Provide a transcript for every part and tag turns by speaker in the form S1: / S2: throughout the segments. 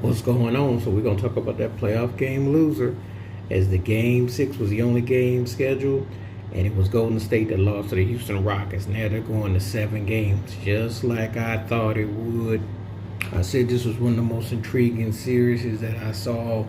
S1: what's going on. So we're gonna talk about that playoff game loser, as the game 6 was the only game scheduled, and it was Golden State that lost to the Houston Rockets. Now they're going to 7 games, just like I thought it would. I said this was one of the most intriguing series that I saw.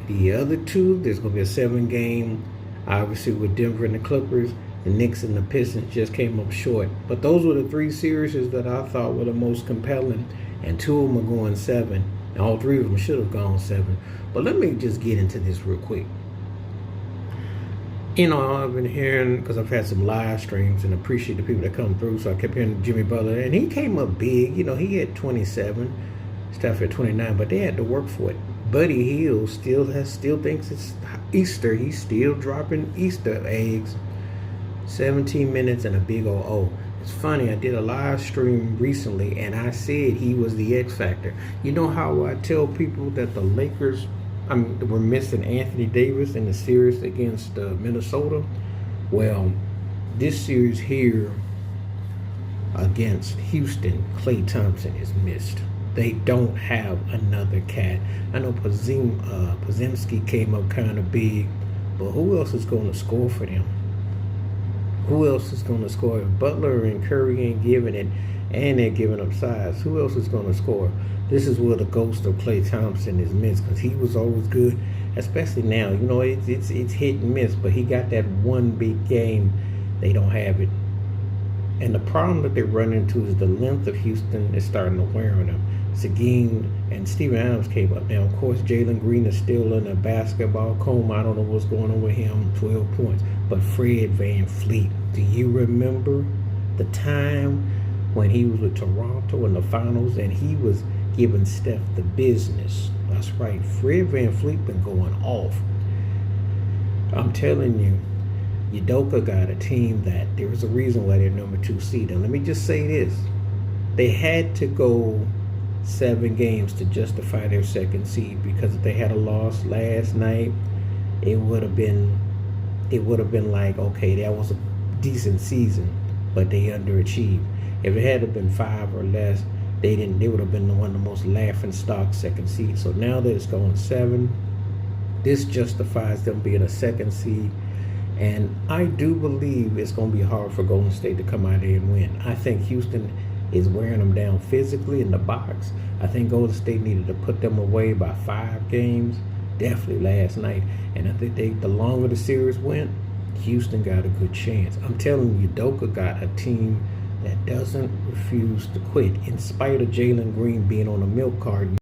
S1: The other two, there's gonna be a 7 game, obviously with Denver and the Clippers. The Knicks and the Pistons just came up short. But those were the 3 series that I thought were the most compelling, and 2 of them are going 7. And all 3 of them should have gone 7. But let me just get into this real quick. You know, I've been hearing, because I've had some live streams and appreciate the people that come through, so I kept hearing Jimmy Butler, and he came up big. You know, he had 27, Steph at 29, but they had to work for it. Buddy Hield still thinks it's Easter. He's still dropping Easter eggs. 17 minutes and a big old O. It's funny, I did a live stream recently and I said he was the X factor. You know how I tell people that the Lakers were missing Anthony Davis in the series against Minnesota? Well, this series here against Houston, Klay Thompson is missed. They don't have another cat. I know Podziemski came up kind of big, but who else is going to score for them? Who else is going to score? If Butler and Curry ain't giving it, and they're giving up size, who else is going to score? This is where the ghost of Klay Thompson is missed, because he was always good, especially now. You know, it's hit and miss, but he got that one big game. They don't have it. And the problem that they run into is the length of Houston is starting to wear on them. Seguin and Steven Adams came up. Now, of course, Jalen Green is still in a basketball coma. I don't know what's going on with him, 12 points. But Fred VanVleet, do you remember the time when he was with Toronto in the finals and he was giving Steph the business? That's right. Fred VanVleet been going off. I'm telling you, Udoka got a team that there was a reason why they're number 2 seed. And let me just say this. They had to go 7 games to justify their 2nd seed, because if they had a loss last night, it would have been like, okay, that was a decent season, but they underachieved. If it had been 5 or less, they would have been one of the most laughing stock 2nd seed. So now that it's going 7, this justifies them being a 2nd seed. And I do believe it's going to be hard for Golden State to come out there and win. I think Houston is wearing them down physically in the box. I think Golden State needed to put them away by 5 games, definitely last night. And I think the longer the series went, Houston got a good chance. I'm telling you, Udoka got a team that doesn't refuse to quit. In spite of Jalen Green being on a milk carton,